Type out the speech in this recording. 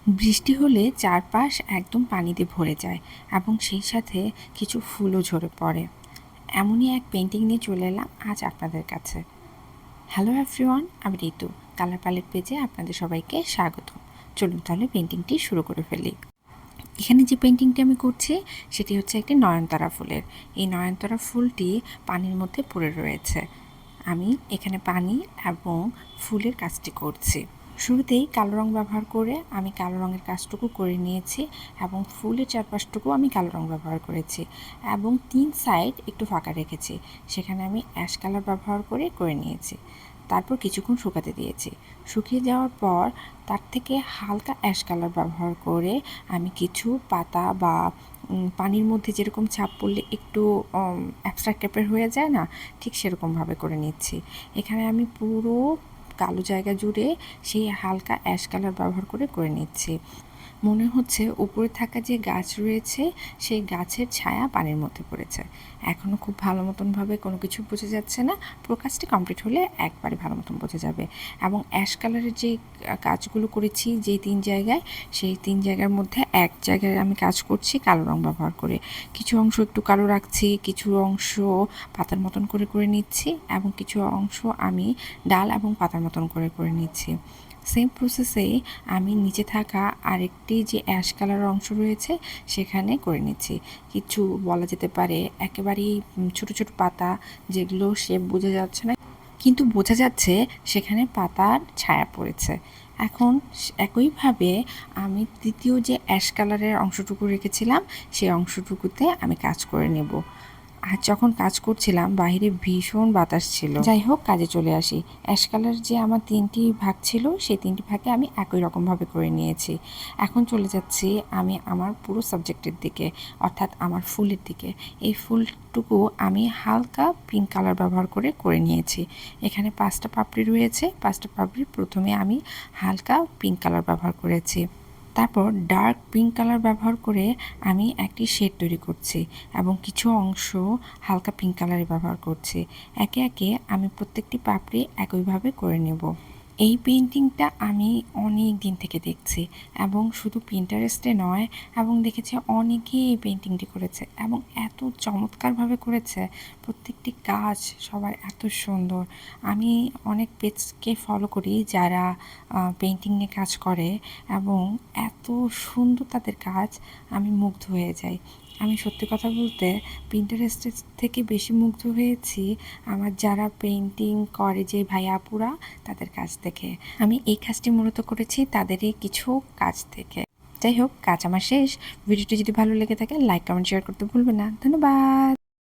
বৃষ্টি হলে চারপাশ একদম পানিতে ভরে যায় এবং সেই সাথে কিছু ফুলও ঝরে পড়ে। এমনই এক পেন্টিং নিয়ে চলে এলাম আজ আপনাদের কাছে। হ্যালো এভরিওয়ান, আমি ঋতু। কালার প্যালেট পেজে আপনাদের সবাইকে স্বাগত। চলুন তাহলে পেন্টিংটি শুরু করে ফেলি। এখানে যে পেন্টিংটি আমি করছি সেটি হচ্ছে একটি নয়নতারা ফুলের। এই নয়নতারা ফুলটি পানির মধ্যে পড়ে রয়েছে। আমি এখানে পানি এবং ফুলের কাজটি করছি। শুরুতেই কালো রং ব্যবহার করে আমি কালো রঙের কাজটুকু করে নিয়েছি এবং ফুলের চারপাশটুকু আমি কালো রং ব্যবহার করেছি এবং 3 সাইড একটু ফাঁকা রেখেছি, সেখানে আমি অ্যাশ কালার ব্যবহার করে নিয়েছি। তারপর কিছুক্ষণ শুকাতে দিয়েছি। শুকিয়ে যাওয়ার পর তার থেকে হালকা অ্যাশ কালার ব্যবহার করে আমি কিছু পাতা বা পানির মধ্যে যেরকম ছাপ পড়লে একটু অ্যাবস্ট্রাক্ট টাইপের হয়ে যায় না, ঠিক সেরকমভাবে করে নিচ্ছি। এখানে আমি পুরো কালো জায়গা জুড়ে সেই হালকা অ্যাশ কালার ব্যবহার করে নিচ্ছি। মনে হচ্ছে উপরে থাকা যে গাছ রয়েছে সেই গাছের ছায়া পানির মধ্যে পড়েছে। এখনও খুব ভালো মতনভাবে কোনো কিছু বোঝা যাচ্ছে না, পুরো কাজটি কমপ্লিট হলে একবারে ভালো মতন বোঝা যাবে। এবং অ্যাশ কালারের যে কাজগুলো করেছি যে 3 জায়গায়, সেই 3 জায়গার মধ্যে এক জায়গায় আমি কাজ করছি কালো রং ব্যবহার করে। কিছু অংশ একটু কালো রাখছি, কিছু অংশ পাতার মতন করে নিচ্ছি এবং কিছু অংশ আমি ডাল এবং পাতার মতন করে নিচ্ছি। সেম প্রসেসেই আমি নিচে থাকা আরেকটি যে অ্যাশ কালার অংশ রয়েছে সেখানে করে নিচ্ছি। কিছু বলা যেতে পারে একেবারেই ছোট ছোট পাতা, যেগুলো শেপ বোঝা যাচ্ছে না, কিন্তু বোঝা যাচ্ছে সেখানে পাতার ছায়া পড়েছে। এখন একইভাবে আমি তৃতীয় যে অ্যাশ কালারের অংশটুকু রেখেছিলাম সেই অংশটুকুতে আমি কাজ করে নেব। আর যখন কাজ করছিলাম বাইরে ভীষণ বাতাস ছিল। যাই হোক, কাজে চলে আসি। অ্যাশ কালার যে আমার 3টি ভাগ ছিল সেই 3টি ভাগে আমি একই রকমভাবে করে নিয়েছি। এখন চলে যাচ্ছি আমি আমার পুরো সাবজেক্টের দিকে, অর্থাৎ আমার ফুলের দিকে। এই ফুলটুকু আমি হালকা পিঙ্ক কালার ব্যবহার করে নিয়েছি। এখানে 5টা পাপড়ি রয়েছে। 5টা পাপড়ি প্রথমে আমি হালকা পিঙ্ক কালার ব্যবহার করেছি। তারপর ডার্ক পিঙ্ক কালার ব্যবহার করে আমি একটি শেড তৈরি করছি এবং কিছু অংশ হালকা পিঙ্ক কালারে ব্যবহার করছি। একে একে আমি প্রত্যেকটি পাপড়ি একইভাবে করে নেব। এই পেইন্টিংটা আমি অনেক দিন থেকে দেখছি এবং শুধু পিন্টারেস্টে নয়, এবং দেখেছি অনেকেই এই পেইন্টিংটি করেছে এবং এত চমৎকারভাবে করেছে। প্রত্যেকটি কাজ সবার এত সুন্দর। আমি অনেক পেজকে ফলো করি যারা পেইন্টিং নিয়ে কাজ করে এবং এত সুন্দর তাদের কাজ, আমি মুগ্ধ হয়ে যাই। আমি সত্যি কথা বলতে পিন্টারেস্টের থেকে বেশি মুগ্ধ হয়েছি আমার যারা পেইন্টিং করে যে ভাই আপুরা, তাদের কাজ দেখে। আমি এই কাজটি মূলত করেছি তাদেরই কিছু কাজ থেকে। যাই হোক, কাজ আমার শেষ। ভিডিওটি যদি ভালো লেগে থাকে লাইক কমেন্ট শেয়ার করতে ভুলবেন না। ধন্যবাদ।